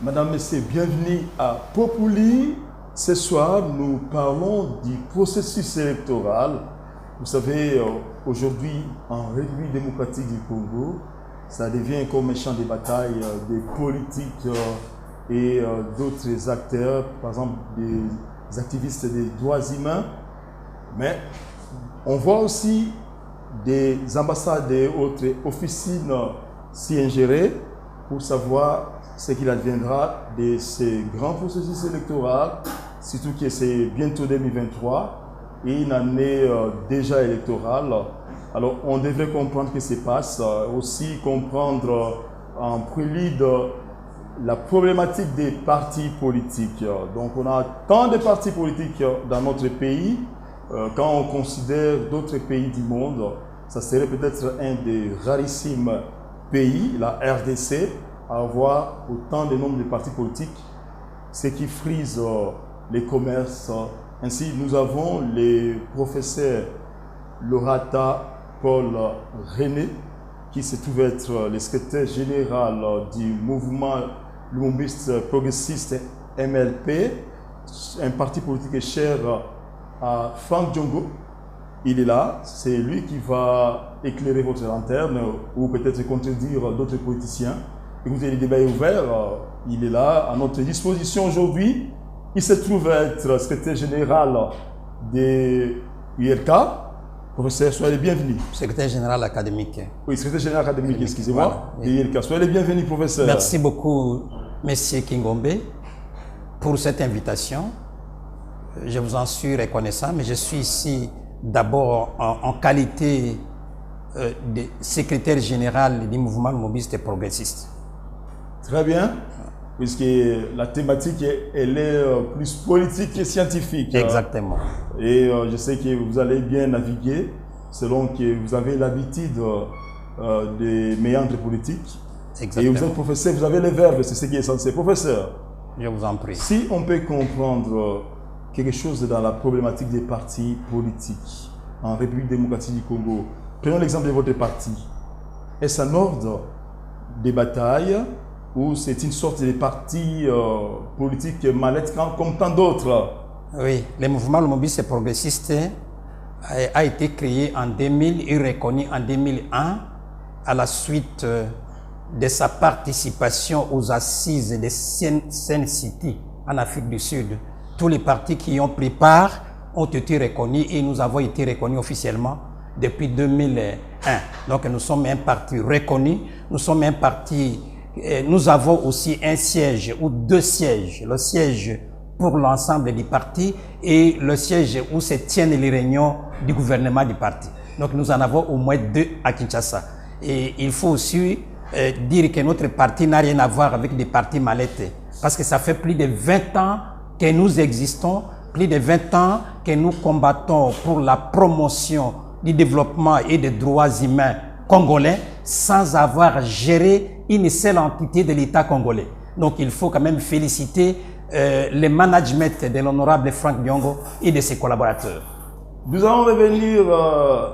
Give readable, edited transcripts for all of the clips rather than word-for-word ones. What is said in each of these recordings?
Madame, Messieurs, bienvenue à Populi. Ce soir, nous parlons du processus électoral. Vous savez, aujourd'hui, en République démocratique du Congo, ça devient comme un champ de bataille des politiques et d'autres acteurs, par exemple des activistes des droits humains. Mais on voit aussi des ambassades et autres officines s'y ingérer pour savoir ce qu'il adviendra de ces grands processus électoraux, surtout que c'est bientôt 2023 et une année déjà électorale. Alors on devrait comprendre ce qui se passe, aussi comprendre en prélude la problématique des partis politiques. Donc on a tant de partis politiques dans notre pays. Quand on considère d'autres pays du monde, ça serait peut-être un des rarissimes pays, la RDC, à avoir autant de nombre de partis politiques, ce qui frise les commerces. Ainsi, nous avons les professeurs Lorata Paul René, qui se trouve être le secrétaire général du mouvement lumbiste progressiste MLP, un parti politique cher à Franck Diongo. Il est là, c'est lui qui va éclairer votre lanterne ou peut-être contredire d'autres politiciens. Écoutez, le débat est ouvert, il est là à notre disposition aujourd'hui. Il se trouve être secrétaire général de l'URK. Professeur, soyez les bienvenus. Secrétaire général académique. Oui, secrétaire général académique, excusez-moi. Voilà, oui. Soyez les bienvenus, professeur. Merci beaucoup, Monsieur Kingombe, pour cette invitation. Je vous en suis reconnaissant, mais je suis ici d'abord en qualité de secrétaire général du mouvement lumbiste et progressiste. Très bien, puisque la thématique elle est plus politique et scientifique. Exactement. Et je sais que vous allez bien naviguer selon que vous avez l'habitude des méandres politiques. Exactement. Et vous êtes professeur, vous avez les verbes, c'est ce qui est censé. Professeur, je vous en prie. Si on peut comprendre quelque chose dans la problématique des partis politiques en République démocratique du Congo, prenons l'exemple de votre parti. Est-ce un ordre des batailles ou c'est une sorte de parti politique mallette comme tant d'autres? Oui, le mouvement lumbiste et progressiste a été créé en 2000 et reconnu en 2001 à la suite de sa participation aux assises de Sun City en Afrique du Sud. Tous les partis qui y ont pris part ont été reconnus et nous avons été reconnus officiellement depuis 2001. Donc nous sommes un parti reconnu, nous sommes un parti, nous avons aussi un siège ou deux sièges, le siège pour l'ensemble du parti et le siège où se tiennent les réunions du gouvernement du parti. Donc nous en avons au moins deux à Kinshasa. Et il faut aussi dire que notre parti n'a rien à voir avec des partis mallettes parce que ça fait plus de 20 ans que nous existons, plus de 20 ans que nous combattons pour la promotion du développement et des droits humains congolais sans avoir géré une seule entité de l'État congolais. Donc il faut quand même féliciter le management de l'honorable Franck Diongo et de ses collaborateurs. Nous allons revenir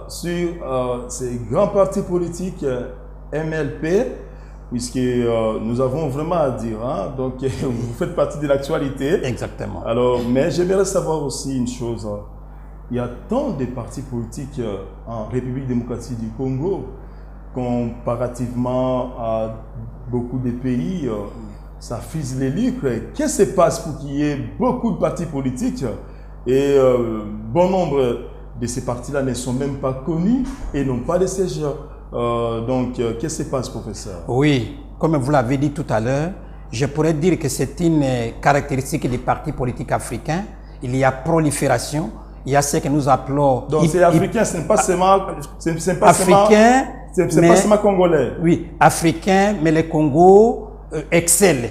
sur ces grands partis politiques MLP, puisque nous avons vraiment à dire, hein? Donc vous faites partie de l'actualité. Exactement. Alors, mais j'aimerais savoir aussi une chose. Il y a tant de partis politiques en République démocratique du Congo, comparativement à beaucoup de pays, ça frise les lucres. Qu'est-ce qui se passe pour qu'il y ait beaucoup de partis politiques et bon nombre de ces partis-là ne sont même pas connus et n'ont pas de siège. Donc, qu'est-ce qui se passe, professeur? Oui, comme vous l'avez dit tout à l'heure, je pourrais dire que c'est une caractéristique des partis politiques africains. Il y a prolifération, il y a ce que nous appelons... Donc, c'est africain, ce n'est pas seulement... Africain, c'est pas seulement congolais. Oui, africain, mais le Congo excelle.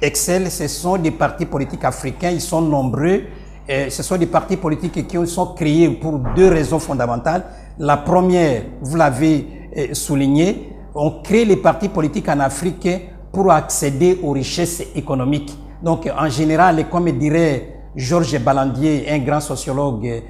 Excelle, ce sont des partis politiques africains, ils sont nombreux. Ce sont des partis politiques qui sont créés pour deux raisons fondamentales. La première, vous l'avez souligné, on crée les partis politiques en Afrique pour accéder aux richesses économiques. Donc, en général, comme dirait Georges Balandier, un grand sociologue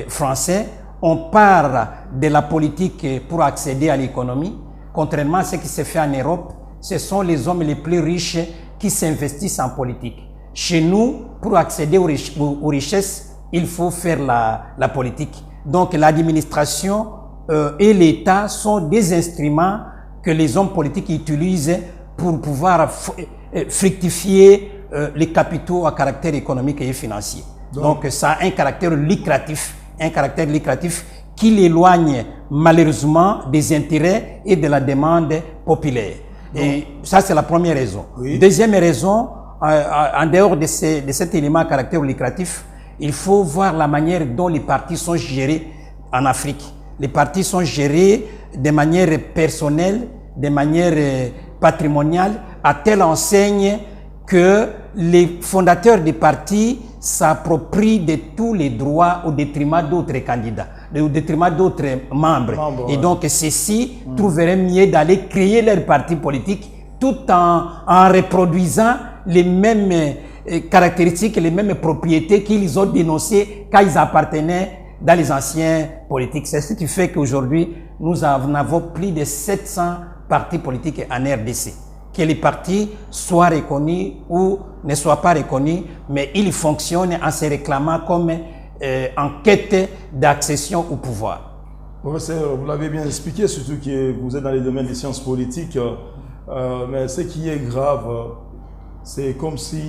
français, on part de la politique pour accéder à l'économie. Contrairement à ce qui se fait en Europe, ce sont les hommes les plus riches qui s'investissent en politique. Chez nous, pour accéder aux richesses, il faut faire la politique. Donc l'administration et l'État sont des instruments que les hommes politiques utilisent pour pouvoir fructifier les capitaux à caractère économique et financier. Donc ça a un caractère lucratif qui l'éloigne malheureusement des intérêts et de la demande populaire. Et ça, c'est la première raison. Oui. Deuxième raison, en dehors de cet élément à caractère lucratif, il faut voir la manière dont les partis sont gérés en Afrique. Les partis sont gérés de manière personnelle, de manière patrimoniale, à telle enseigne que les fondateurs des partis s'approprient de tous les droits au détriment d'autres candidats, au détriment d'autres membres. Et donc, ceux-ci trouveraient mieux d'aller créer leur parti politique tout en reproduisant les mêmes caractéristiques, les mêmes propriétés qu'ils ont dénoncées quand ils appartenaient dans les anciens politiques. C'est ce qui fait qu'aujourd'hui, nous en avons plus de 700 partis politiques en RDC. Que les partis soient reconnus ou ne soient pas reconnus, mais ils fonctionnent en se réclamant comme en quête d'accession au pouvoir. Professeur, vous l'avez bien expliqué, surtout que vous êtes dans les domaines des sciences politiques, mais ce qui est grave, c'est comme si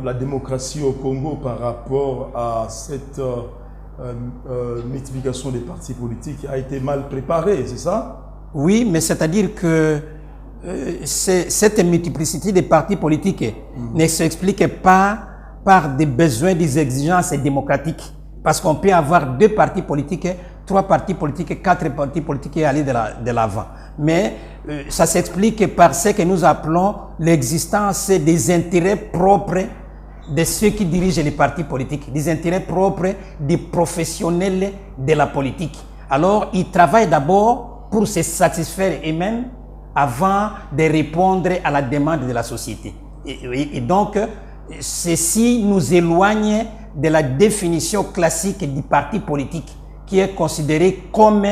la démocratie au Congo par rapport à cette multiplication des partis politiques a été mal préparée, c'est ça? Oui, mais c'est-à-dire que cette multiplicité des partis politiques ne s'explique pas par des besoins, des exigences démocratiques. Parce qu'on peut avoir 2 partis politiques, 3 partis politiques, 4 partis politiques et aller de l'avant. Mais ça s'explique par ce que nous appelons l'existence des intérêts propres de ceux qui dirigent les partis politiques, des intérêts propres des professionnels de la politique. Alors, ils travaillent d'abord pour se satisfaire eux-mêmes avant de répondre à la demande de la société. Et donc, ceci nous éloigne de la définition classique du parti politique, qui est considéré comme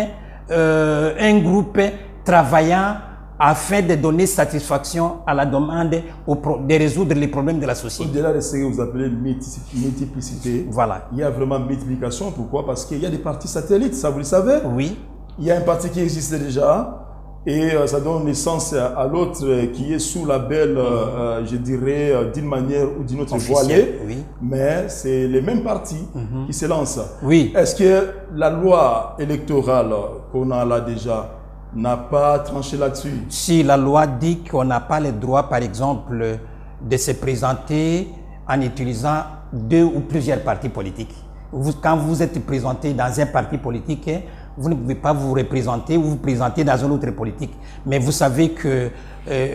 un groupe travaillant afin de donner satisfaction à la demande, de résoudre les problèmes de la société. Au-delà de ce que vous appelez multiplicité, voilà. Il y a vraiment multiplication. Pourquoi? Parce qu'il y a des partis satellites, ça vous le savez? Oui. Il y a un parti qui existait déjà, et ça donne naissance à l'autre qui est sous label, je dirais, d'une manière ou d'une autre voilée, oui. Mais c'est les mêmes partis qui se lancent. Oui. Est-ce que la loi électorale qu'on a là déjà n'a pas tranché là-dessus? Si la loi dit qu'on n'a pas le droit, par exemple, de se présenter en utilisant 2 ou plusieurs partis politiques. Quand vous êtes présenté dans un parti politique, vous ne pouvez pas vous représenter ou vous présenter dans une autre politique. Mais vous savez que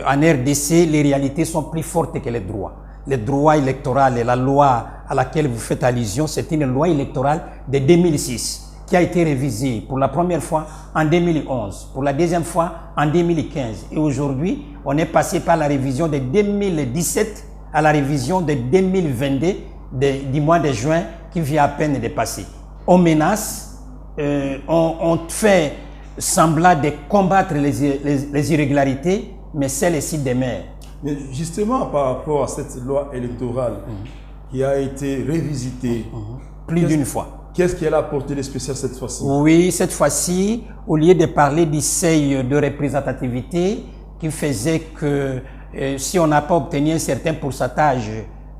en RDC, les réalités sont plus fortes que les droits. Le droit électoral et la loi à laquelle vous faites allusion, c'est une loi électorale de 2006 qui a été révisée pour la première fois en 2011, pour la deuxième fois en 2015. Et aujourd'hui, on est passé par la révision de 2017 à la révision de 2022 du mois de juin qui vient à peine de passer. On menace, on fait semblant de combattre les irrégularités, mais celles-ci demeurent. Mais justement, par rapport à cette loi électorale qui a été révisitée plus d'une fois. Qu'est-ce qu'elle a apporté de spécial cette fois-ci? Oui, cette fois-ci, au lieu de parler du seuil de représentativité qui faisait que si on n'a pas obtenu un certain pourcentage,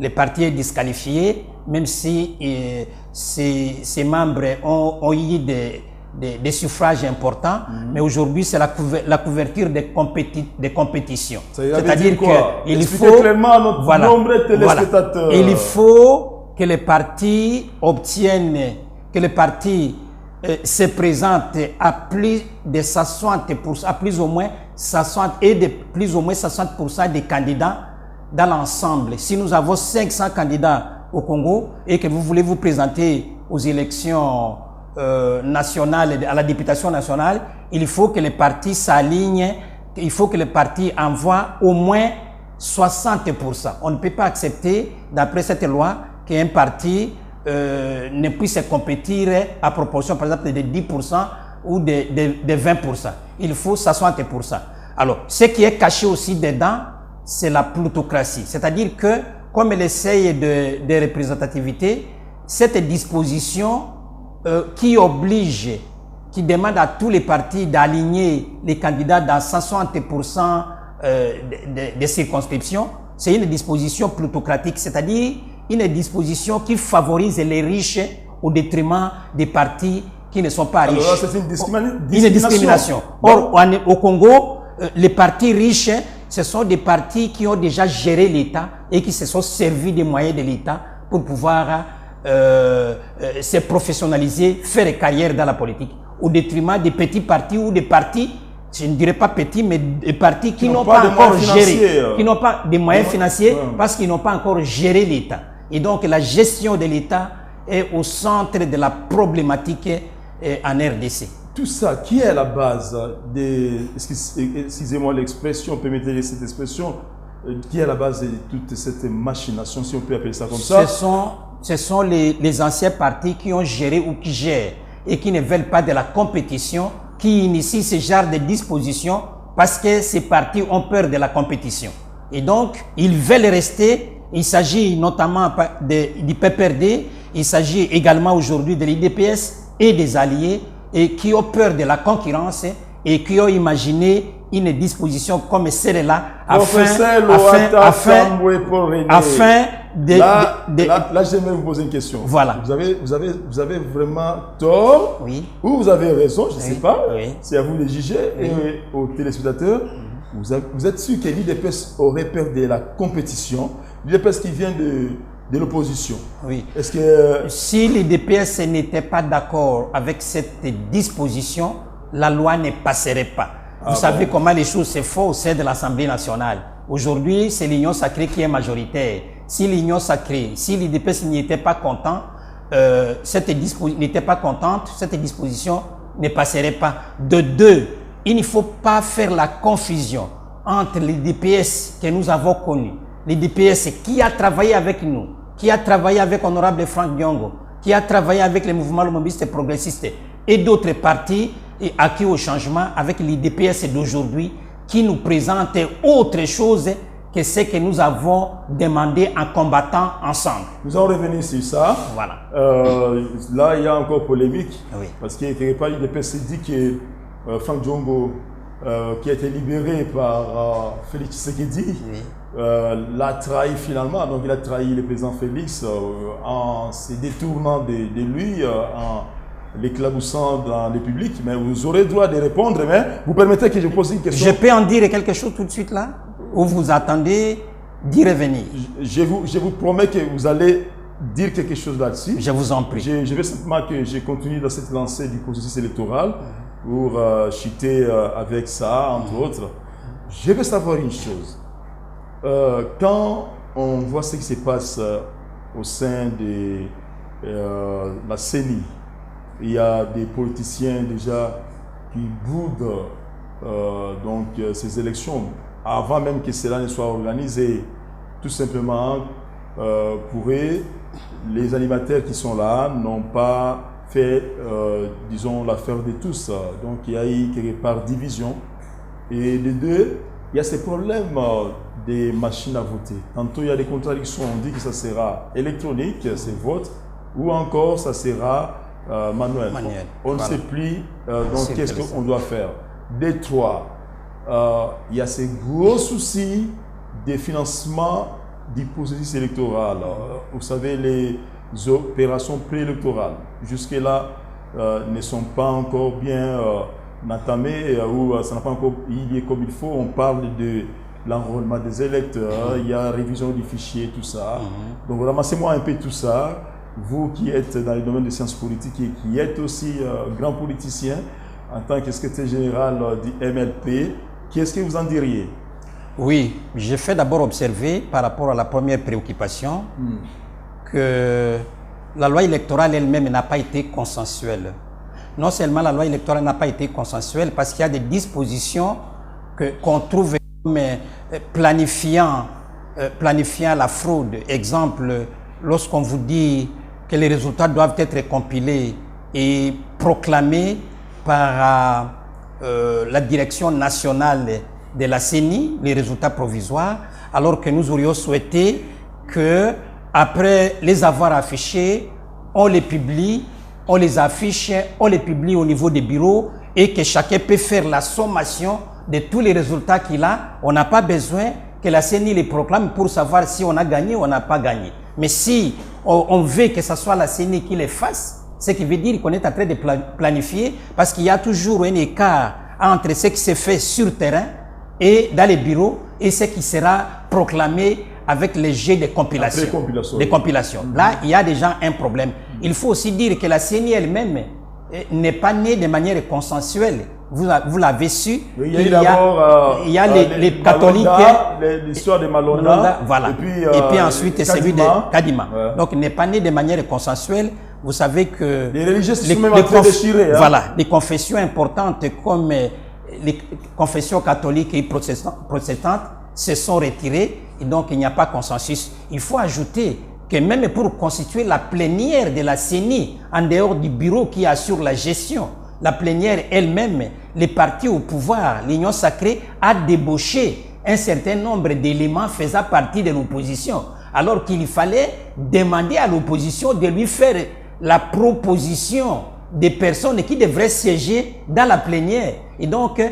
le parti est disqualifié, même si ses membres ont eu des suffrages importants, mais aujourd'hui c'est la couverture des compétitions. C'est-à-dire qu'il faut clairement notre nombre de téléspectateurs. Il faut que les partis obtiennent, que les partis se présentent à plus de 60%, à plus ou moins 60 et de plus ou moins 60% des candidats dans l'ensemble. Si nous avons 500 candidats au Congo et que vous voulez vous présenter aux élections nationales, à la députation nationale, il faut que les partis s'alignent, il faut que les partis envoient au moins 60%. On ne peut pas accepter, d'après cette loi, qu'un parti ne puisse compétir à proportion, par exemple, de 10% ou de 20%. Il faut 60%. Alors, ce qui est caché aussi dedans, c'est la plutocratie. C'est-à-dire que, comme elle essaye de représentativité, cette disposition qui oblige, qui demande à tous les partis d'aligner les candidats dans 160% des circonscriptions, c'est une disposition plutocratique, c'est-à-dire une disposition qui favorise les riches au détriment des partis qui ne sont pas riches. Alors c'est une discrimination. Or, au Congo, les partis riches, ce sont des partis qui ont déjà géré l'État et qui se sont servis des moyens de l'État pour pouvoir se professionnaliser, faire carrière dans la politique, au détriment des petits partis ou des partis, je ne dirais pas petits, mais des partis qui n'ont pas encore géré, qui n'ont pas des moyens financiers parce qu'ils n'ont pas encore géré l'État. Et donc la gestion de l'État est au centre de la problématique en RDC. Tout ça, qui est à la base des, excusez-moi l'expression, permettez cette expression, qui est à la base de toute cette machination, si on peut appeler ça comme ça? Ce sont les anciens partis qui ont géré ou qui gèrent et qui ne veulent pas de la compétition, qui initient ce genre de dispositions parce que ces partis ont peur de la compétition. Et donc, ils veulent rester. Il s'agit notamment du PPRD, il s'agit également aujourd'hui de l'IDPS et des alliés et qui ont peur de la concurrence et qui ont imaginé une disposition comme celle-là afin de... Là, j'aimerais vous poser une question. Voilà. Vous avez vraiment tort, oui, ou vous avez raison, je ne sais pas. Oui. C'est à vous de juger, oui, et aux téléspectateurs. Vous êtes sûr que l'IDPS aurait peur de la compétition, l'IDPS qui vient de l'opposition? Oui. Est-ce que... Si l'IDPS n'était pas d'accord avec cette disposition, la loi ne passerait pas. Vous savez comment les choses se font au sein de l'Assemblée nationale. Aujourd'hui, c'est l'Union sacrée qui est majoritaire. Si l'Union sacrée, si l'IDPS n'était pas content, cette disposition ne passerait pas. De deux, il ne faut pas faire la confusion entre l'IDPS que nous avons connu, l'IDPS qui a travaillé avec nous, qui a travaillé avec Honorable Franck Diongo, qui a travaillé avec les mouvements lomobistes et progressistes et d'autres partis et acquis au changement, avec l'IDPS d'aujourd'hui qui nous présente autre chose que ce que nous avons demandé en combattant ensemble. Nous allons revenir sur ça. Voilà. Là, il y a encore polémique. Oui. Parce qu'il n'y a pas l'IDPS dit que Franck Diongo, qui a été libéré par Félix Tshisekedi, oui, l'a trahi finalement. Donc il a trahi le président Félix en se détournant de lui, en l'éclaboussant dans le public. Mais vous aurez le droit de répondre, mais vous permettez que je pose une question? Je peux en dire quelque chose tout de suite là? Ou vous attendez d'y revenir? Je vous promets que vous allez dire quelque chose là-dessus. Je vous en prie. Je veux simplement que je continue dans cette lancée du processus électoral pour chuter avec ça, entre autres. Je veux savoir une chose. Quand on voit ce qui se passe au sein de la CENI, il y a des politiciens déjà qui boudent donc ces élections avant même que cela ne soit organisé. Tout simplement pour eux, les animateurs qui sont là n'ont pas fait, disons, l'affaire de tous. Donc il y a eu quelque part division. Et de deux, il y a ces problèmes des machines à voter. Tantôt il y a des contradictions, on dit que ça sera électronique, ces votes, ou encore ça sera manuel. On ne sait plus donc qu'est-ce qu'on doit faire. Des trois, il y a ces gros soucis des financements du processus électoral. Vous savez, les opérations préélectorales, jusque-là, ne sont pas encore bien entamées, ou ça n'a pas encore lié comme il faut. On parle de l'enrôlement des électeurs, il y a révision du fichier, tout ça. Donc ramassez-moi un peu tout ça. Vous qui êtes dans le domaine des sciences politiques et qui êtes aussi grand politicien, en tant que secrétaire général du MLP, qu'est-ce que vous en diriez? Oui, j'ai fait d'abord observer par rapport à la première préoccupation que la loi électorale elle-même n'a pas été consensuelle. Non seulement la loi électorale n'a pas été consensuelle parce qu'il y a des dispositions qu'on trouve comme planifiant la fraude. Exemple, lorsqu'on vous dit que les résultats doivent être compilés et proclamés par la direction nationale de la CENI, les résultats provisoires, alors que nous aurions souhaité que, après les avoir affichés, on les publie, on les affiche, on les publie au niveau des bureaux et que chacun peut faire la sommation de tous les résultats qu'il a. On n'a pas besoin que la CENI les proclame pour savoir si on a gagné ou on n'a pas gagné. Mais si on veut que ce soit la CENI qui les fasse, ce qui veut dire qu'on est en train de planifier, parce qu'il y a toujours un écart entre ce qui se fait sur terrain et dans les bureaux et ce qui sera proclamé avec les jets de compilation. De compilation. Là, il y a déjà un problème. Il faut aussi dire que la CENI elle-même n'est pas née de manière consensuelle. Vous l'avez su. Il y a les catholiques. L'histoire de Malonda. Voilà. Et puis ensuite, Kadima. celui de Kadima. Ouais. Donc, il n'est pas né de manière consensuelle. Vous savez que les religieux se sont même en train de déchirer. Voilà. Les confessions importantes comme les confessions catholiques et protestantes se sont retirées. Et donc, il n'y a pas consensus. Il faut ajouter que même pour constituer la plénière de la CENI, en dehors du bureau qui assure la gestion, la plénière elle-même, les partis au pouvoir, l'Union sacrée, a débauché un certain nombre d'éléments faisant partie de l'opposition, alors qu'il fallait demander à l'opposition de lui faire la proposition des personnes qui devraient siéger dans la plénière. Et donc,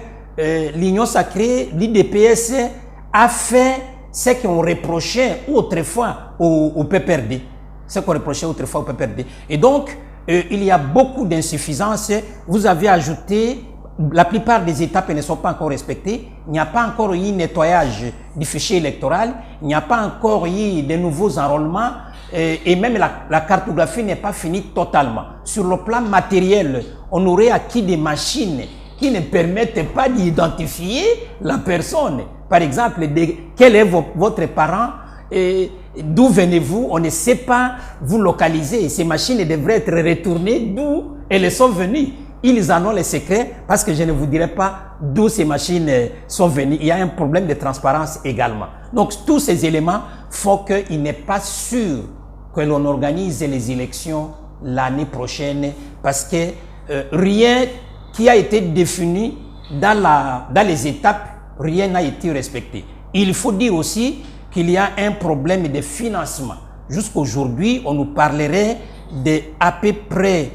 l'Union sacrée, l'IDPS, a fait ce qu'on reprochait autrefois au PPRD. Ce qu'on reprochait autrefois au PPRD. Et donc, il y a beaucoup d'insuffisances. Vous avez ajouté, la plupart des étapes ne sont pas encore respectées. Il n'y a pas encore eu nettoyage du fichier électoral. Il n'y a pas encore eu de nouveaux enrôlements. Et même la cartographie n'est pas finie totalement. Sur le plan matériel, on aurait acquis des machines qui ne permettent pas d'identifier la personne. Par exemple, quel est votre parent et d'où venez-vous? On ne sait pas vous localiser. Ces machines devraient être retournées d'où elles sont venues. Ils en ont les secrets parce que je ne vous dirai pas d'où ces machines sont venues. Il y a un problème de transparence également. Donc, tous ces éléments font qu'il n'est pas sûr que l'on organise les élections l'année prochaine parce que rien qui a été défini dans les étapes, rien n'a été respecté. Il faut dire aussi qu'il y a un problème de financement. Jusqu'aujourd'hui, on nous parlerait de à peu près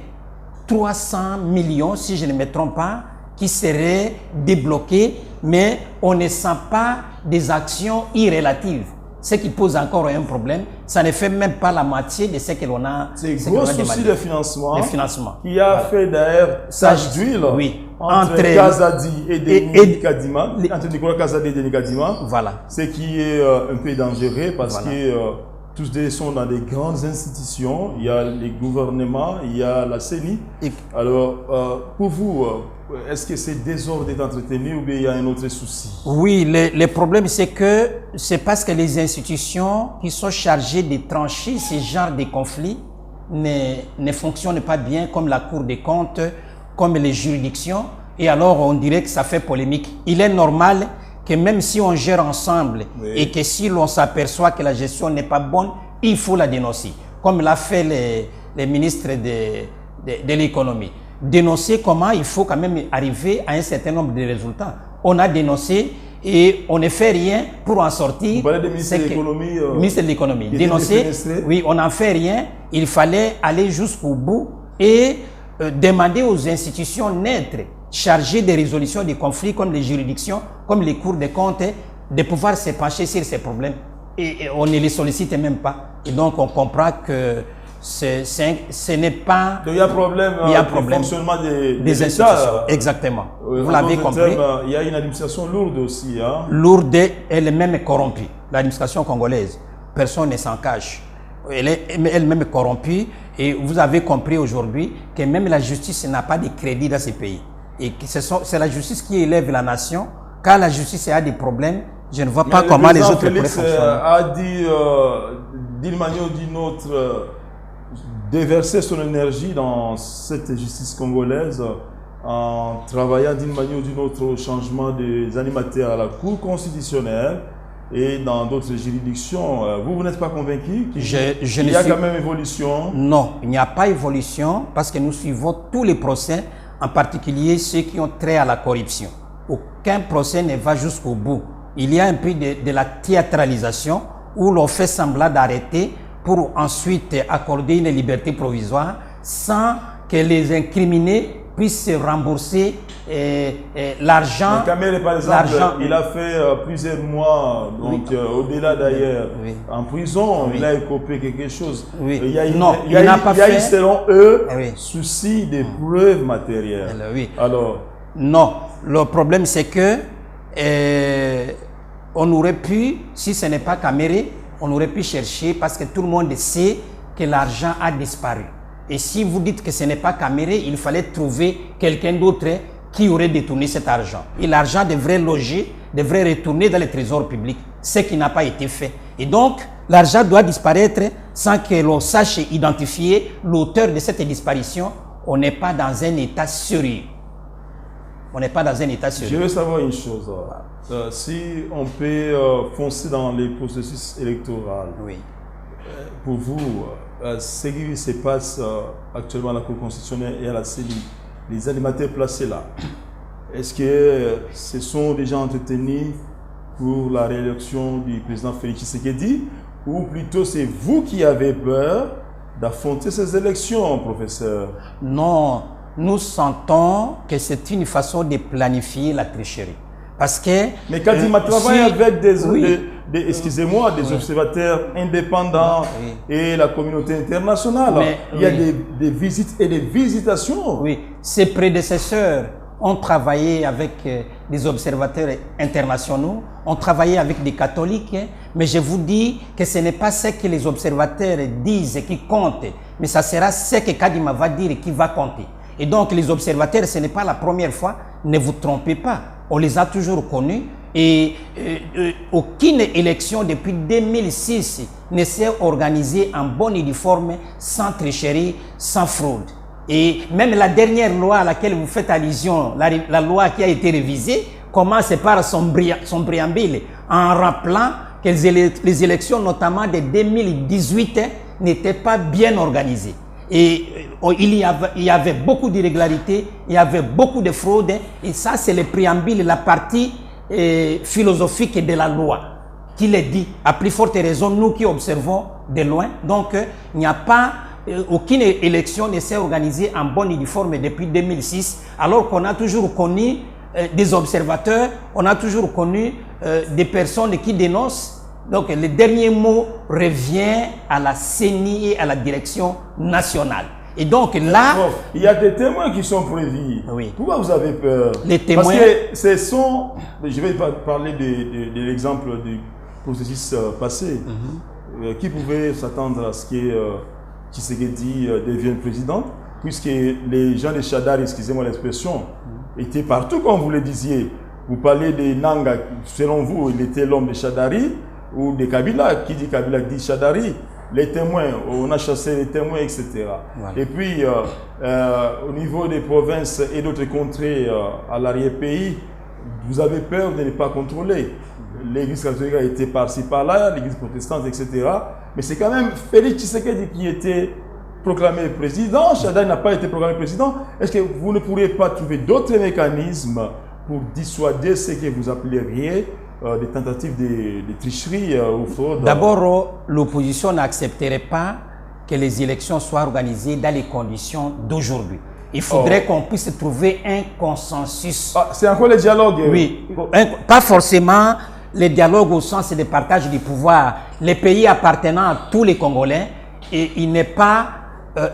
300 millions, si je ne me trompe pas, qui seraient débloqués, mais on ne sent pas des actions irrélatives. Ce qui pose encore un problème, ça ne fait même pas la moitié de ce que l'on a. C'est un gros souci de financement. Qui a fait d'ailleurs sage d'huile entre Kazadi et Denis Kadima, entre Nicolas Kazadi et Denis Kadima. Voilà. Ce qui est un peu dangereux parce que tous deux sont dans des grandes institutions. Il y a les gouvernements, il y a la CENI. Alors, pour vous, est-ce que ces désordres est entretenu ou bien il y a un autre souci? Oui, le problème c'est que c'est parce que les institutions qui sont chargées de trancher ce genre de conflits ne fonctionnent pas bien, comme la Cour des comptes, comme les juridictions, et alors on dirait que ça fait polémique. Il est normal que même si on gère ensemble et que si l'on s'aperçoit que la gestion n'est pas bonne, il faut la dénoncer, comme l'a fait les ministres de l'économie. Dénoncer comment il faut quand même arriver à un certain nombre de résultats. On a dénoncé et on ne fait rien pour en sortir. Vous parlez du ministre de l'économie. Ministre de l'économie. Dénoncer, oui, on n'en fait rien. Il fallait aller jusqu'au bout et demander aux institutions neutres chargées de résolution des conflits comme les juridictions, comme les cours des comptes, de pouvoir se pencher sur ces problèmes. Et on ne les sollicite même pas. Et donc on comprend que ce n'est pas... Donc il y a problème de fonctionnement des institutions. Exactement. Vous l'avez compris. Il y a une administration lourde aussi. Hein? Lourde et elle-même corrompue. L'administration congolaise, personne ne s'en cache. Elle est elle-même corrompue. Et vous avez compris aujourd'hui que même la justice n'a pas de crédit dans ces pays. Et c'est la justice qui élève la nation. Quand la justice a des problèmes, je ne vois pas comment les autres pourraient fonctionner. A dit d'une manière ou d'une autre déverser son énergie dans cette justice congolaise en travaillant d'une manière ou d'une autre au changement des animateurs à la Cour constitutionnelle et dans d'autres juridictions. Vous n'êtes pas convaincu qu'il y a quand même évolution? Non, il n'y a pas évolution parce que nous suivons tous les procès, en particulier ceux qui ont trait à la corruption. aucun procès ne va jusqu'au bout. Il y a un peu de la théâtralisation où l'on fait semblant d'arrêter pour ensuite accorder une liberté provisoire sans que les incriminés puissent rembourser l'argent. Kamere, par exemple, il a fait plusieurs mois, donc au-delà d'ailleurs, en prison, il a écopé quelque chose. Il y a eu, selon eux, souci des preuves matérielles. Alors, non, le problème c'est que on aurait pu, si ce n'est pas Kamere, on aurait pu chercher parce que tout le monde sait que l'argent a disparu. Et si vous dites que ce n'est pas Kamere, il fallait trouver quelqu'un d'autre qui aurait détourné cet argent. Et l'argent devrait loger, devrait retourner dans le trésor public, ce qui n'a pas été fait. Et donc, l'argent doit disparaître sans que l'on sache identifier l'auteur de cette disparition. On n'est pas dans un état sérieux. On n'est pas dans un état sérieux. Je veux savoir une chose. Si on peut foncer dans les processus électoraux, pour vous, ce qui se passe actuellement à la Cour constitutionnelle et à la CENI, les animateurs placés là, est-ce que ce sont déjà entretenus pour la réélection du président Félix Tshisekedi, ou plutôt c'est vous qui avez peur d'affronter ces élections, professeur? Non, nous sentons que c'est une façon de planifier la tricherie. Parce que... Mais Kadima travaille avec excusez-moi, des observateurs indépendants et la communauté internationale. Il y a des visites et des visitations. Oui, ses prédécesseurs ont travaillé avec des observateurs internationaux, ont travaillé avec des catholiques, mais je vous dis que ce n'est pas ce que les observateurs disent qui compte, mais ça sera ce que Kadima va dire qui va compter. Et donc les observateurs, ce n'est pas la première fois, ne vous trompez pas, on les a toujours connus. Et aucune élection depuis 2006 ne s'est organisée en bonne uniforme, sans tricherie, sans fraude. Et même la dernière loi à laquelle vous faites allusion, la loi qui a été révisée, commence par son préambule en rappelant que les élections, notamment de 2018, n'étaient pas bien organisées. Et il y avait beaucoup d'irrégularités, il y avait beaucoup de fraudes, et ça c'est le préambule, la partie philosophique de la loi qui le dit, à plus forte raison nous qui observons de loin. Donc il n'y a pas aucune élection ne s'est organisée en bonne uniforme depuis 2006, alors qu'on a toujours connu des observateurs, on a toujours connu des personnes qui dénoncent. Donc le dernier mot revient à la CENI et à la direction nationale. Et donc là... Il y a des témoins qui sont prévus. Oui. Pourquoi vous avez peur? Les témoins... Parce que ce sont... Je vais parler de l'exemple du processus passé. Qui pouvait s'attendre à ce que Tshisekedi devienne président, puisque les gens de Chadari, excusez-moi l'expression, étaient partout, comme vous le disiez. Vous parlez de Nanga, selon vous, il était l'homme de Chadari, ou de Kabila, qui dit Kabila dit Chadari. Les témoins, on a chassé les témoins, etc. Voilà. Et puis, au niveau des provinces et d'autres contrées à l'arrière-pays, vous avez peur de ne pas contrôler. L'église catholique a été par-ci par-là, l'église protestante, etc. Mais c'est quand même Félix Tshisekedi qui était proclamé président. Chadari n'a pas été proclamé président. Est-ce que vous ne pourriez pas trouver d'autres mécanismes pour dissuader ce que vous appelleriez des tentatives de tricherie ou fraude? D'abord, l'opposition n'accepterait pas que les élections soient organisées dans les conditions d'aujourd'hui. Il faudrait qu'on puisse trouver un consensus. C'est encore le dialogue? Oui, pas forcément le dialogue au sens de partage du pouvoir. Les pays appartenant à tous les Congolais, et il n'est pas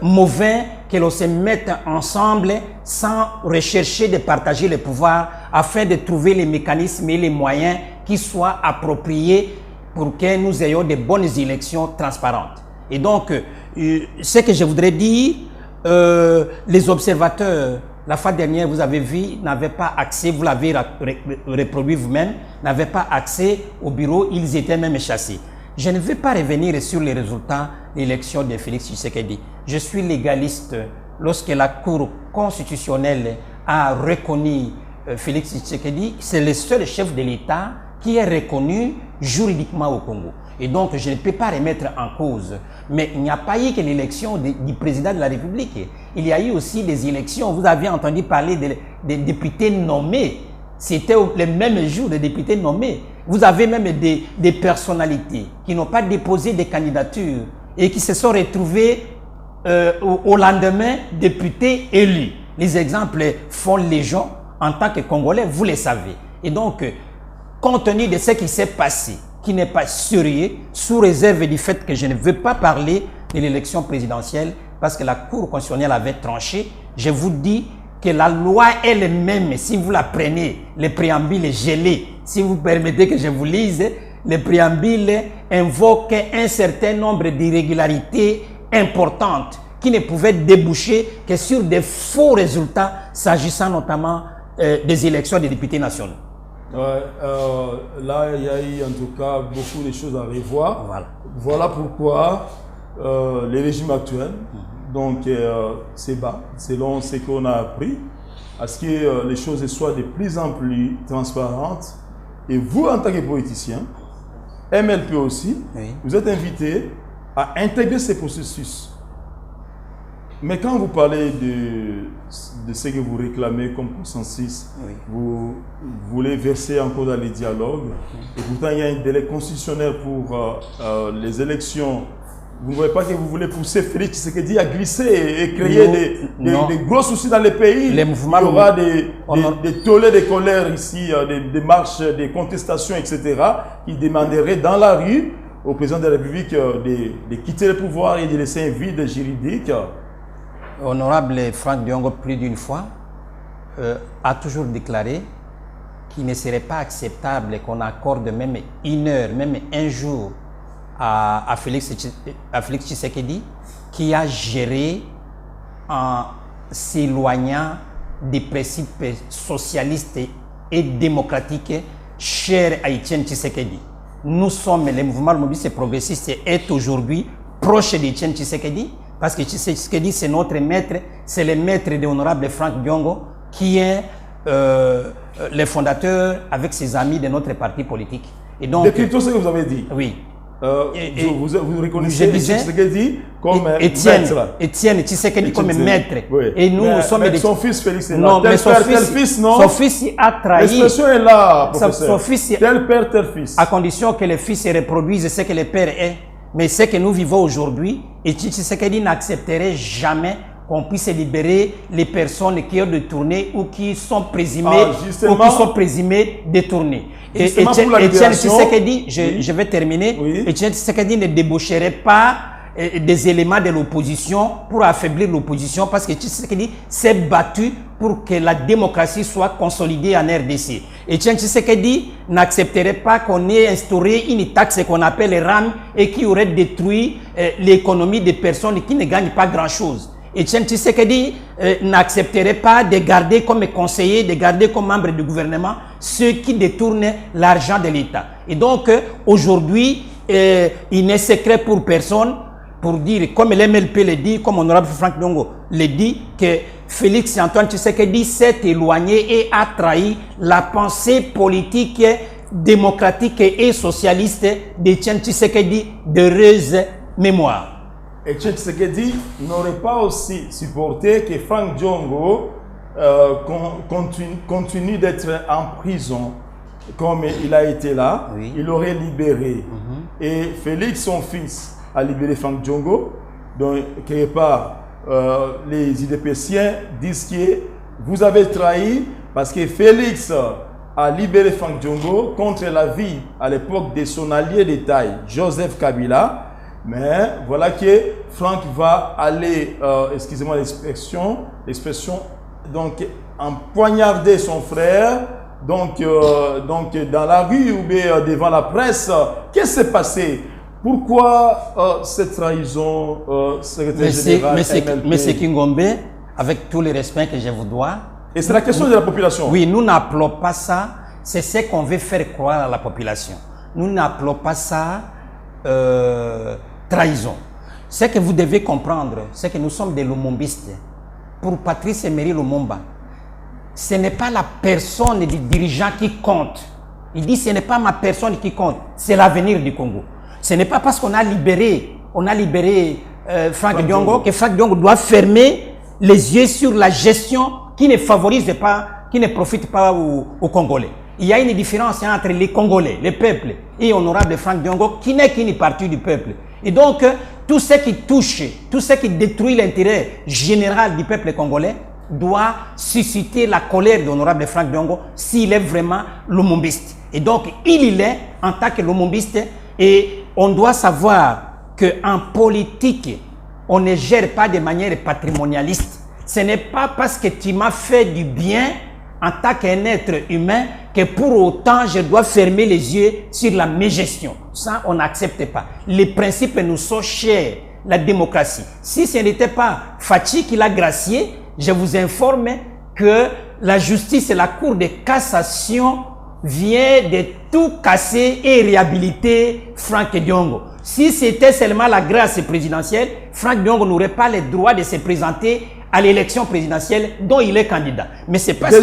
mauvais que l'on se mette ensemble sans rechercher de partager le pouvoir afin de trouver les mécanismes et les moyens qui soient appropriés pour que nous ayons de bonnes élections transparentes. Et donc, ce que je voudrais dire, les observateurs, la fois dernière, vous avez vu, n'avaient pas accès, vous l'avez reproduit vous-même, n'avaient pas accès au bureau, ils étaient même chassés. Je ne vais pas revenir sur les résultats de l'élection de Félix Tshisekedi. Je suis légaliste. Lorsque la Cour constitutionnelle a reconnu Félix Tshisekedi, c'est le seul chef de l'État qui est reconnu juridiquement au Congo. Et donc, je ne peux pas remettre en cause. Mais il n'y a pas eu que l'élection du président de la République. Il y a eu aussi des élections. Vous avez entendu parler des députés nommés. c'était le même jour des députés nommés. Vous avez même des personnalités qui n'ont pas déposé des candidatures et qui se sont retrouvés au lendemain députés élus. Les exemples font légion en tant que Congolais, vous le savez. Et donc, compte tenu de ce qui s'est passé, qui n'est pas sérieux, sous réserve du fait que je ne veux pas parler de l'élection présidentielle parce que la Cour constitutionnelle avait tranché, je vous dis que la loi elle-même, si vous la prenez, le préambule est gelé. Si vous permettez que je vous lise, le préambule invoque un certain nombre d'irrégularités importantes qui ne pouvaient déboucher que sur des faux résultats s'agissant notamment des élections des députés nationaux. Là, il y a eu en tout cas beaucoup de choses à revoir. Voilà pourquoi le régime actuel, donc c'est bas, selon ce qu'on a appris, à ce que les choses soient de plus en plus transparentes. Et vous, en tant que politicien, MLP aussi, oui, vous êtes invité à intégrer ces processus. Mais quand vous parlez de ce que vous réclamez comme consensus, oui, vous voulez verser encore dans les dialogues, et pourtant il y a un délai constitutionnel pour les élections. Vous ne voyez pas que vous voulez pousser Félix Tshisekedi à glisser et créer des gros soucis dans les pays. Les mouvements, il y aura des tollés de colère ici, des marches, des contestations, etc., qui demanderaient dans la rue au président de la République de quitter le pouvoir et de laisser un vide juridique. Honorable Franck Diongo, plus d'une fois, a toujours déclaré qu'il ne serait pas acceptable qu'on accorde même une heure, même un jour à Félix Tshisekedi, qui a géré en s'éloignant des principes socialistes et démocratiques chers à Etienne Tshisekedi. Nous sommes, le mouvement mobiliste progressiste est aujourd'hui proche d'Etienne Tshisekedi, parce que Tshisekedi c'est notre maître, c'est le maître de l'honorable Franck Diongo, qui est le fondateur avec ses amis de notre parti politique. Et donc, depuis tout ce que vous avez dit, oui. vous reconnaissez Tshisekedi comme Etienne Tshisekedi comme maître. Oui. Et nous, nous sommes son fils Félix est là. Non, mais son fils a trahi. L'expression est là, professeur. Son fils, tel père, tel fils. À condition que le fils reproduise ce que le père est. Mais ce que nous vivons aujourd'hui, Etienne Tshisekedi n'accepterait jamais qu'on puisse libérer les personnes qui ont détourné ou qui sont présumées détournées. Et Etienne Tshisekedi, je vais terminer, oui. Etienne Tshisekedi ne débaucherait pas des éléments de l'opposition pour affaiblir l'opposition, parce que Tshisekedi s'est battu pour que la démocratie soit consolidée en RDC. Etienne Tshisekedi n'accepterait pas qu'on ait instauré une taxe qu'on appelle RAM et qui aurait détruit l'économie des personnes qui ne gagnent pas grand-chose. Etienne Tshisekedi n'accepterait pas de garder comme conseiller, de garder comme membre du gouvernement ceux qui détournent l'argent de l'État. Et donc, aujourd'hui, il n'est secret pour personne pour dire, comme l'MLP le dit, comme honorable Franck Diongo le dit, que Félix Antoine Tshisekedi s'est éloigné et a trahi la pensée politique, démocratique et socialiste d'Etienne Tshisekedi d'heureuse mémoire. Etienne Tshisekedi n'aurait pas aussi supporté que Franck Diongo continue d'être en prison comme il a été là. Oui. Il aurait libéré. Et Félix, son fils, a libéré Franck Diongo. Donc, quelque part, les IDPciens disent que vous avez trahi parce que Félix a libéré Franck Diongo contre l'avis à l'époque de son allié de taille, Joseph Kabila. Mais voilà que Franck va aller, excusez-moi l'expression, donc empoignarder son frère, donc dans la rue ou bien devant la presse. Qu'est-ce qui s'est passé? Pourquoi cette trahison, secrétaire général MLP? Monsieur Kingombe, avec tout le respect que je vous dois. Et c'est la question de la population. Oui, nous n'appelons pas ça, c'est ce qu'on veut faire croire à la population. Nous n'appelons pas ça trahison. Ce que vous devez comprendre, c'est que nous sommes des lumumbistes. Pour Patrice Emery Lumumba, ce n'est pas la personne du dirigeant qui compte. Il dit, ce n'est pas ma personne qui compte, c'est l'avenir du Congo. Ce n'est pas parce qu'on a libéré Franck Diongo que Franck Diongo doit fermer les yeux sur la gestion qui ne favorise pas, qui ne profite pas aux Congolais. Il y a une différence entre les Congolais, le peuple, et honorable Franck Diongo, qui n'est qu'une partie du peuple. Et donc, tout ce qui touche, tout ce qui détruit l'intérêt général du peuple congolais doit susciter la colère d'honorable Franck Diongo s'il est vraiment lumumbiste. Et donc, il est en tant que lumumbiste, et on doit savoir qu'en politique, on ne gère pas de manière patrimonialiste. Ce n'est pas parce que tu m'as fait du bien en tant qu'un être humain que pour autant je dois fermer les yeux sur la mégestion. Ça, on n'accepte pas. Les principes nous sont chers, la démocratie. Si ce n'était pas Fachi qui l'a gracié, je vous informe que la justice et la Cour de cassation vient de tout casser et réhabiliter Franck Diongo. Si c'était seulement la grâce présidentielle, Franck Diongo n'aurait pas le droit de se présenter à l'élection présidentielle dont il est candidat. Mais c'est parce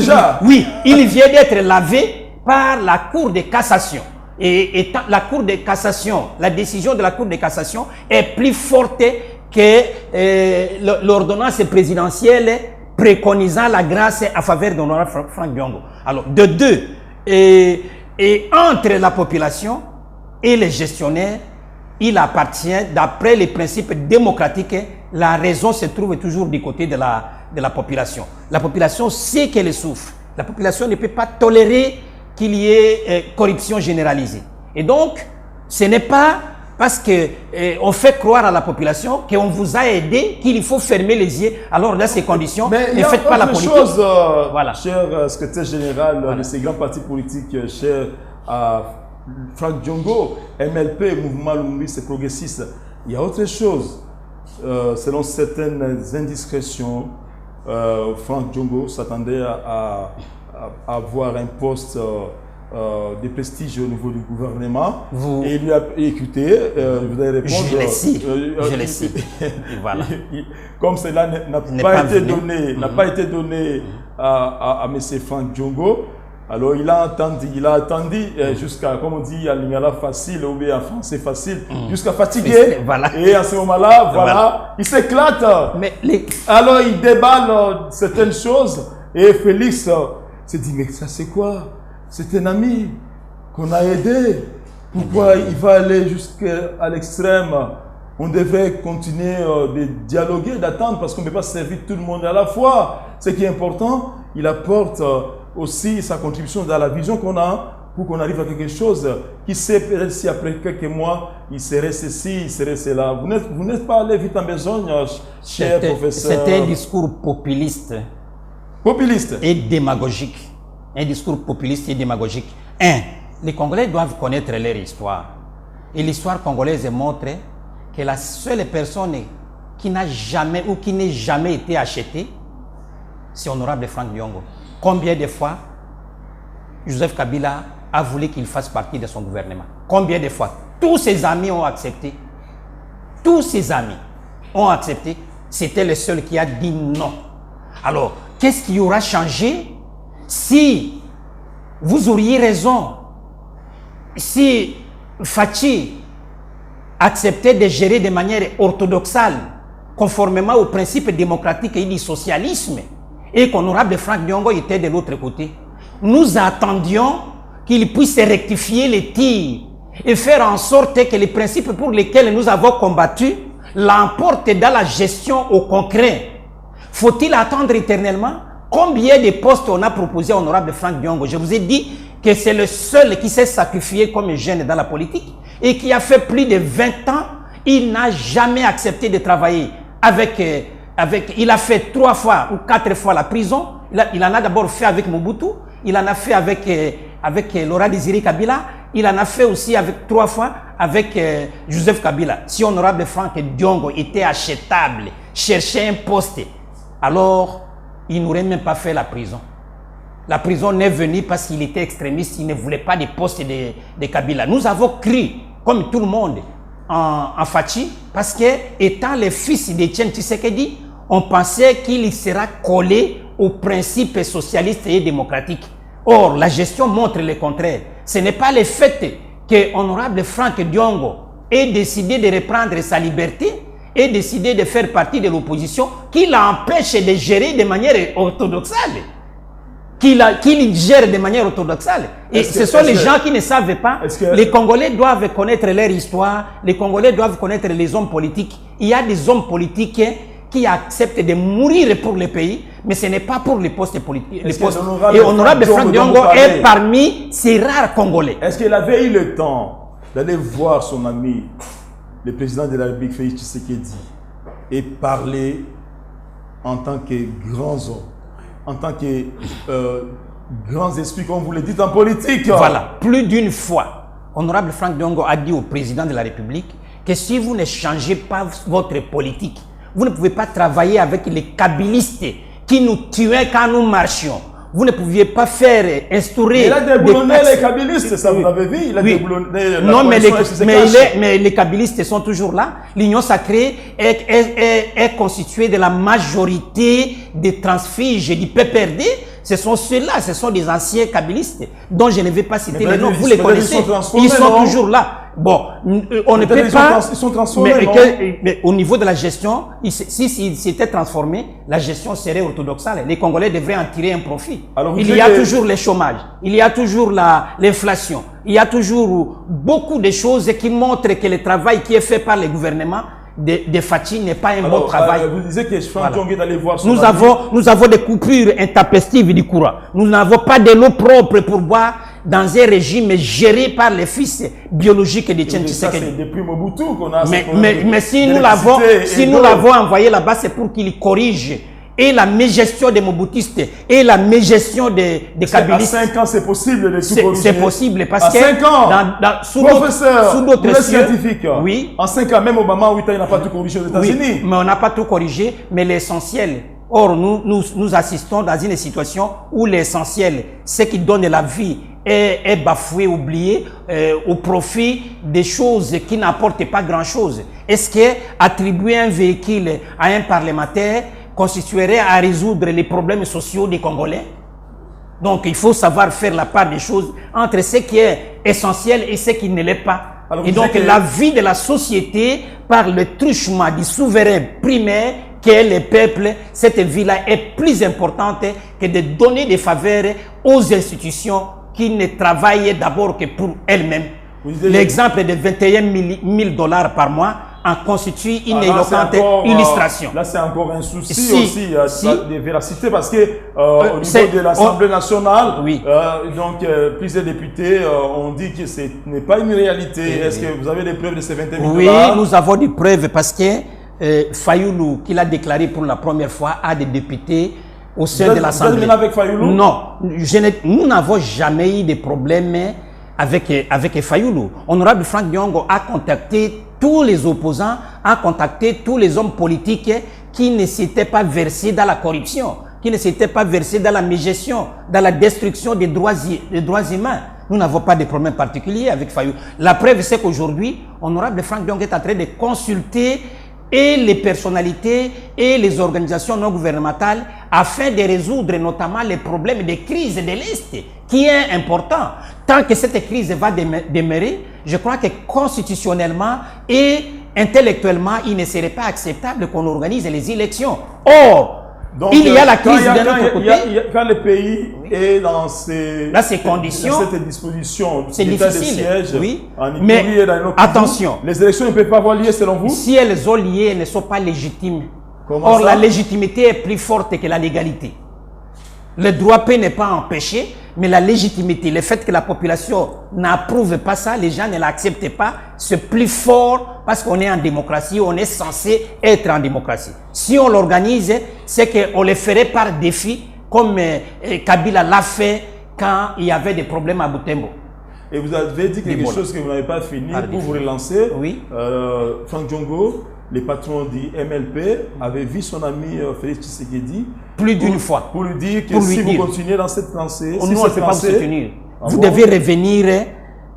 il vient d'être lavé par la Cour de cassation. Et la Cour de cassation, la décision de la Cour de cassation est plus forte que l'ordonnance présidentielle préconisant la grâce à faveur d'honorable Franck Diongo. Alors, de deux, et entre la population et les gestionnaires, il appartient, d'après les principes démocratiques, la raison se trouve toujours du côté de la population. La population sait qu'elle souffre. La population ne peut pas tolérer qu'il y ait corruption généralisée. Et donc, ce n'est pas parce qu'on fait croire à la population qu'on vous a aidé qu'il faut fermer les yeux. Alors, dans ces conditions, ne faites pas la politique. Voilà. Cher secrétaire général de ces grands partis politiques, cher Franck Diongo, MLP, Mouvement Lumumbiste Progressiste, il y a autre chose. Selon certaines indiscrétions, Franck Diongo s'attendait à avoir un poste de prestige au niveau du gouvernement. Et il lui a écouté, je voudrais répondre. Je le sais. Voilà. Comme cela n'a pas été donné à M. Franck Diongo, alors il a attendu jusqu'à, comme on dit, à lingala facile ou bien en français facile, jusqu'à fatiguer. Voilà. Et à ce moment-là, voilà, il s'éclate. Alors il déballe certaines choses et Félix se dit, mais ça c'est quoi? C'est un ami qu'on a aidé. Pourquoi il va aller jusqu'à l'extrême? On devrait continuer de dialoguer, d'attendre, parce qu'on ne peut pas servir tout le monde à la fois. Ce qui est important, il apporte aussi sa contribution dans la vision qu'on a pour qu'on arrive à quelque chose. Qui sait, peut-être si après quelques mois, il serait ceci, il serait cela. Vous n'êtes pas allé vite en besogne, cher professeur. C'est un discours populiste. Populiste. Et démagogique. Un discours populiste et démagogique. Les Congolais doivent connaître leur histoire. Et l'histoire congolaise montre que la seule personne qui n'a jamais ou qui n'est jamais été achetée, c'est honorable Franck Diongo. Combien de fois Joseph Kabila a voulu qu'il fasse partie de son gouvernement? Combien de fois? Tous ses amis ont accepté. Tous ses amis ont accepté. C'était le seul qui a dit non. Alors, qu'est-ce qui aura changé si vous auriez raison? Si Fachi acceptait de gérer de manière orthodoxale, conformément aux principes démocratiques et du socialisme, et qu'honorable Franck Diongo était de l'autre côté, nous attendions qu'il puisse rectifier les tirs et faire en sorte que les principes pour lesquels nous avons combattu l'emportent dans la gestion au concret. Faut-il attendre éternellement? Combien de postes on a proposé à honorable Franck Diongo? Je vous ai dit que c'est le seul qui s'est sacrifié comme jeune dans la politique et qui a fait plus de 20 ans. Il n'a jamais accepté de travailler il a fait 3 fois ou 4 fois la prison. Il en a d'abord fait avec Mobutu, il en a fait avec Laurent Désiré Kabila, il en a fait aussi 3 fois avec Joseph Kabila. Si honorable Franck Diongo était achetable, cherchait un poste, alors il n'aurait même pas fait la prison. La prison n'est venue parce qu'il était extrémiste, il ne voulait pas de poste de Kabila. Nous avons cru, comme tout le monde, en Fachi, parce que, étant le fils d'Etienne Tshisekedi, on pensait qu'il sera collé aux principes socialistes et démocratiques. Or, la gestion montre le contraire. Ce n'est pas le fait que honorable Franck Diongo ait décidé de reprendre sa liberté ait décidé de faire partie de l'opposition qui l'empêche de gérer de manière orthodoxale. Qu'il gère de manière orthodoxale. Et ce sont les gens qui ne savent pas. Les Congolais doivent connaître leur histoire. Les Congolais doivent connaître les hommes politiques. Il y a des hommes politiques qui acceptent de mourir pour le pays, mais ce n'est pas pour les postes politiques. Et honorable Franck Diongo est parmi ces rares Congolais. Est-ce qu'il avait eu le temps d'aller voir son ami, le président de la République, Félix Tshisekedi, et parler en tant que grands hommes, en tant que grands esprits, comme vous le dites en politique? Voilà, plus d'une fois, honorable Franck Diongo a dit au président de la République que si vous ne changez pas votre politique, vous ne pouvez pas travailler avec les kabylistes qui nous tuaient quand nous marchions. Vous ne pouviez pas faire instaurer... Il a déboulonné les kabylistes, ça vous l'avez vu. Il a déboulonné la non, mais les kabylistes sont toujours là. L'Union sacrée est constituée de la majorité des transfuges du PPRD. Ce sont ceux-là, ce sont des anciens kabylistes dont je ne vais pas citer les noms. Vous les connaissez. Ils sont toujours là. Bon, on ne peut pas... Ils sont transformés, mais au niveau de la gestion, s'ils s'étaient transformés, la gestion serait orthodoxale. Les Congolais devraient en tirer un profit. Alors, il y a toujours le chômage, il y a toujours l'inflation, il y a toujours beaucoup de choses qui montrent que le travail qui est fait par le gouvernement de Fachi n'est pas un bon travail. Vous disiez que Franck Diongo d'aller voir son nous avons des coupures intempestives du courant. Nous n'avons pas de l'eau propre pour boire dans un régime géré par les fils biologiques de Etienne Tshisekedi. C'est depuis Mobutu qu'on a... Mais si nous l'avons envoyé là-bas, c'est pour qu'il corrige et la mégestion des Mobutistes et la mégestion des kabylistes. À 5 ans, c'est possible de tout corriger. C'est possible parce à que... 5 ans, sous d'autres scientifiques. Oui. En 5 ans, même Obama, il n'a pas tout corrigé aux États-Unis. Oui, mais on n'a pas tout corrigé, mais l'essentiel... Or, nous assistons dans une situation où l'essentiel, ce qui donne la vie, est bafoué, oublié, au profit des choses qui n'apportent pas grand-chose. Est-ce que attribuer un véhicule à un parlementaire constituerait à résoudre les problèmes sociaux des Congolais? Donc, il faut savoir faire la part des choses entre ce qui est essentiel et ce qui ne l'est pas. Alors, et donc, la vie de la société, par le truchement du souverain primaire, qu'est le peuple, cette vie-là est plus importante que de donner des faveurs aux institutions qui ne travaillent d'abord que pour elles-mêmes. L'exemple de 21 000 $ par mois en constitue une éloquente illustration. Là, c'est encore un souci aussi de véracité parce que au niveau de l'Assemblée nationale, donc plusieurs députés ont dit que ce n'est pas une réalité. Est-ce que vous avez des preuves de ces 21 000 $? Oui, nous avons des preuves parce que Fayoulou, qui l'a déclaré pour la première fois, a des députés au sein de l'Assemblée. Vous êtes avec Fayoulou? Non, nous n'avons jamais eu de problème avec Fayoulou. Honorable Franck Diongo a contacté tous les opposants, a contacté tous les hommes politiques qui ne s'étaient pas versés dans la corruption, qui ne s'étaient pas versés dans la mégestion, dans la destruction des droits humains. Nous n'avons pas de problème particulier avec Fayoulou. La preuve, c'est qu'aujourd'hui, honorable Franck Diongo est en train de consulter et les personnalités et les organisations non gouvernementales afin de résoudre notamment les problèmes de crise de l'Est, qui est important. Tant que cette crise va demeurer, je crois que constitutionnellement et intellectuellement, il ne serait pas acceptable qu'on organise les élections. Or, donc, il y a la crise de notre côté. Quand le pays est dans ces conditions, dans cette disposition, c'est difficile. Oui, mais attention, les élections ne peuvent pas avoir lieu selon vous? Si elles ont lieu, elles ne sont pas légitimes. Or, la légitimité est plus forte que la légalité. Le droit peut ne pas empêcher, mais la légitimité, le fait que la population n'approuve pas ça, les gens ne l'acceptent pas, c'est plus fort parce qu'on est en démocratie, on est censé être en démocratie. Si on l'organise, c'est qu'on le ferait par défi, comme Kabila l'a fait quand il y avait des problèmes à Butembo. Et vous avez dit quelque chose que vous n'avez pas fini pour vous relancer. Oui. Franck Diongo, les patrons du MLP, avaient vu son ami Félix Tshisekedi plus d'une fois. Pour lui dire que si vous continuez dans cette lancée, nous, on ne peut pas vous soutenir. Vous devez revenir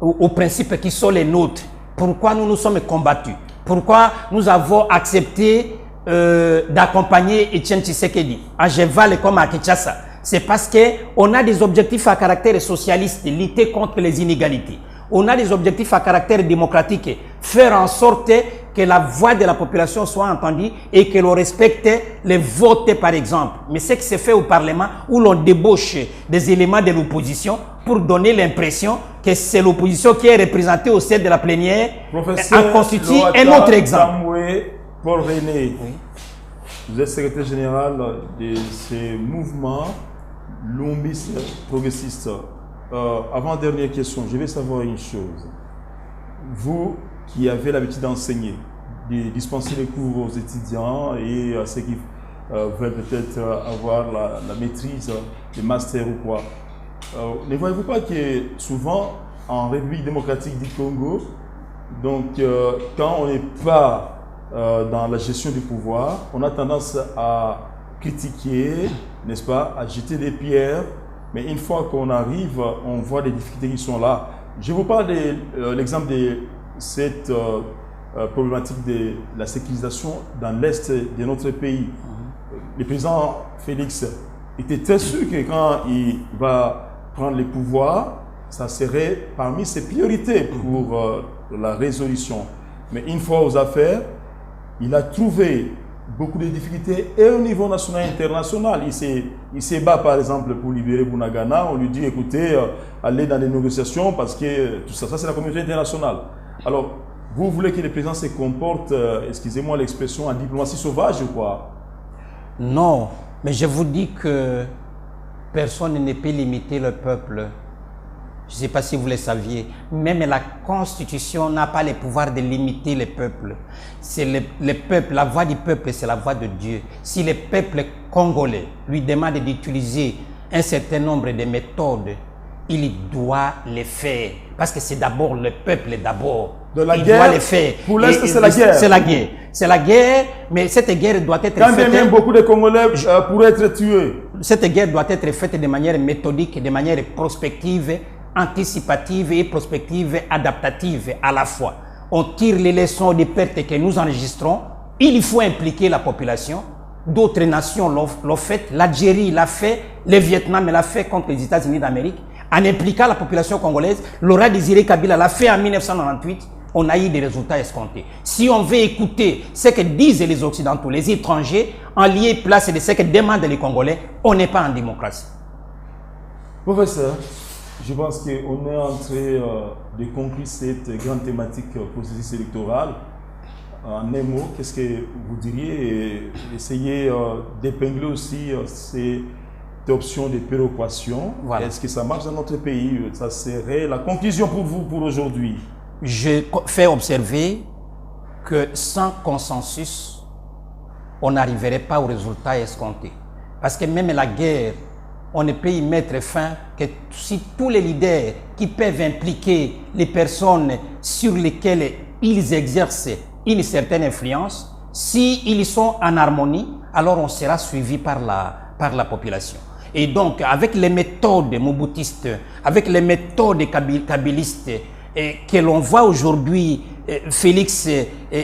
aux principes qui sont les nôtres. Pourquoi nous nous sommes combattus? Pourquoi nous avons accepté d'accompagner Etienne Tshisekedi à Jeval comme à Kinshasa? C'est parce qu'on a des objectifs à caractère socialiste, lutter contre les inégalités. On a des objectifs à caractère démocratique, faire en sorte que la voix de la population soit entendue et que l'on respecte les votes, par exemple. Mais ce qui se fait au Parlement, où l'on débauche des éléments de l'opposition pour donner l'impression que c'est l'opposition qui est représentée au sein de la plénière, en constitue un autre exemple. Paul René, oui. Vous êtes secrétaire général de ces mouvements lombistes progressistes. Avant-dernière question, je vais savoir une chose. Vous qui avez l'habitude d'enseigner, de dispenser les cours aux étudiants et à ceux qui veulent peut-être avoir la maîtrise, le master ou quoi, ne voyez-vous pas que souvent en République démocratique du Congo, donc quand on n'est pas dans la gestion du pouvoir, on a tendance à critiquer, n'est-ce pas, à jeter des pierres, mais une fois qu'on arrive, on voit les difficultés qui sont là. Je vous parle de l'exemple de cette problématique de la sécurisation dans l'est de notre pays. Le président Félix était très sûr que quand il va prendre le pouvoir, ça serait parmi ses priorités pour la résolution. Mais une fois aux affaires, il a trouvé beaucoup de difficultés et au niveau national et international. Il s'est bat par exemple pour libérer Bunagana. On lui dit écoutez, allez dans les négociations parce que tout ça, c'est la communauté internationale. Alors, vous voulez que le président se comporte, excusez-moi l'expression, en diplomatie sauvage ou quoi? Non, mais je vous dis que personne ne peut limiter le peuple. Je ne sais pas si vous le saviez, même la Constitution n'a pas le pouvoir de limiter le peuple. C'est le peuple, la voix du peuple, c'est la voix de Dieu. Si le peuple congolais lui demande d'utiliser un certain nombre de méthodes, il doit les faire. Parce que c'est d'abord le peuple d'abord. De la guerre, doit les faire. Pour l'Est, c'est la guerre. C'est la guerre. C'est la guerre, mais cette guerre doit être faite... Quand même beaucoup de Congolais pourraient être tués. Cette guerre doit être faite de manière méthodique, de manière prospective, anticipative et prospective, adaptative à la fois. On tire les leçons des pertes que nous enregistrons. Il faut impliquer la population. D'autres nations l'ont fait. L'Algérie l'a fait. Le Vietnam l'a fait contre les États-Unis d'Amérique. En impliquant la population congolaise, Laurent Désiré Kabila l'a fait en 1998. On a eu des résultats escomptés. Si on veut écouter ce que disent les Occidentaux, les étrangers, en lieu et place de ce que demandent les Congolais, on n'est pas en démocratie. Professeur, je pense qu'on est en train de conclure cette grande thématique processus électoral. En un mot, qu'est-ce que vous diriez? Essayez d'épingler aussi cette option de péréquation. Voilà. Est-ce que ça marche dans notre pays? Ça serait la conclusion pour vous pour aujourd'hui. Je fais observer que sans consensus, on n'arriverait pas au résultat escompté. Parce que même la guerre, on ne peut y mettre fin que si tous les leaders qui peuvent impliquer les personnes sur lesquelles ils exercent une certaine influence, s'ils sont en harmonie, alors on sera suivi par la population. Et donc, avec les méthodes moboutistes, avec les méthodes kabilistes que l'on voit aujourd'hui Félix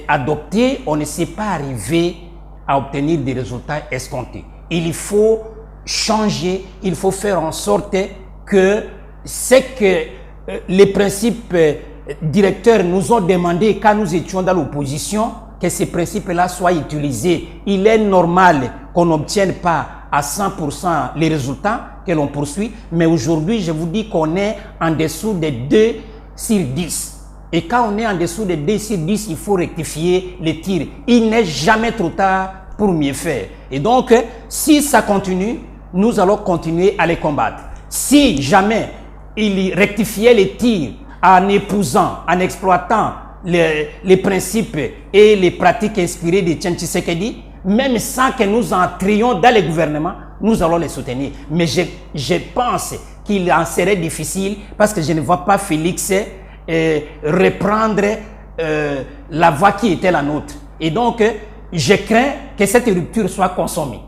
adopter, on ne sait pas arriver à obtenir des résultats escomptés. Il faut changer, il faut faire en sorte que ce que les principes directeurs nous ont demandé quand nous étions dans l'opposition, que ces principes-là soient utilisés. Il est normal qu'on n'obtienne pas à 100% les résultats que l'on poursuit, mais aujourd'hui, je vous dis qu'on est en dessous de 2 sur 10. Et quand on est en dessous de 2 sur 10, il faut rectifier les tirs. Il n'est jamais trop tard pour mieux faire. Et donc, si ça continue, nous allons continuer à les combattre. Si jamais il rectifiait les tirs en épousant, en exploitant les principes et les pratiques inspirées de Tian Tshisekedi, même sans que nous entrions dans le gouvernement, nous allons les soutenir. Mais je pense qu'il en serait difficile parce que je ne vois pas Félix reprendre la voie qui était la nôtre. Et donc, je crains que cette rupture soit consommée.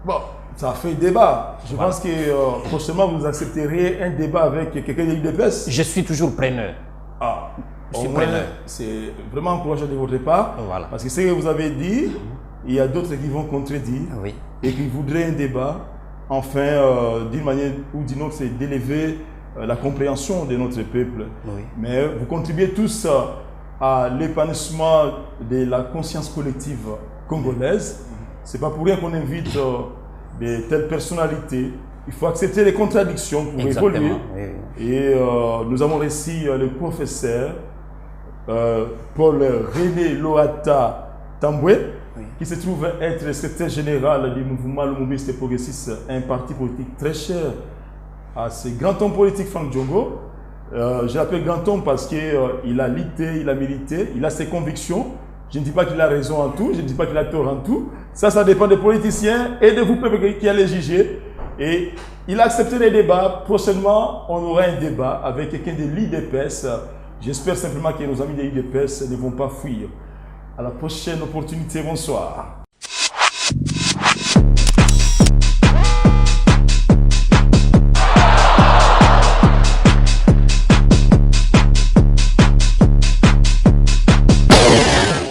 Bon, ça fait débat. Je pense que prochainement, vous accepteriez un débat avec quelqu'un de l'UDPS. Je suis toujours preneur. Ah, je suis preneur. C'est vraiment encourageant de votre part. Voilà. Parce que ce que vous avez dit, il y a d'autres qui vont contredire et qui voudraient un débat. Enfin, d'une manière ou d'une autre, c'est d'élever la compréhension de notre peuple. Oui. Mais vous contribuez tous à l'épanouissement de la conscience collective congolaise. Ce n'est pas pour rien qu'on invite de telles personnalités. Il faut accepter les contradictions pour évoluer. Oui. Et nous avons reçu le professeur Paul-René Loata Tamboué, qui se trouve être le secrétaire général du mouvement Lumumbiste Progressiste, un parti politique très cher à ce grand homme politique Franck Diongo. Je l'appelle grand homme parce qu'il a lutté, il a milité, il a ses convictions. Je ne dis pas qu'il a raison en tout, je ne dis pas qu'il a tort en tout. Ça dépend des politiciens et de vous, peuple, qui allez juger. Et il a accepté les débats. Prochainement, on aura un débat avec quelqu'un de l'IDPS. J'espère simplement que nos amis de l'IDPS ne vont pas fuir. À la prochaine opportunité, bonsoir.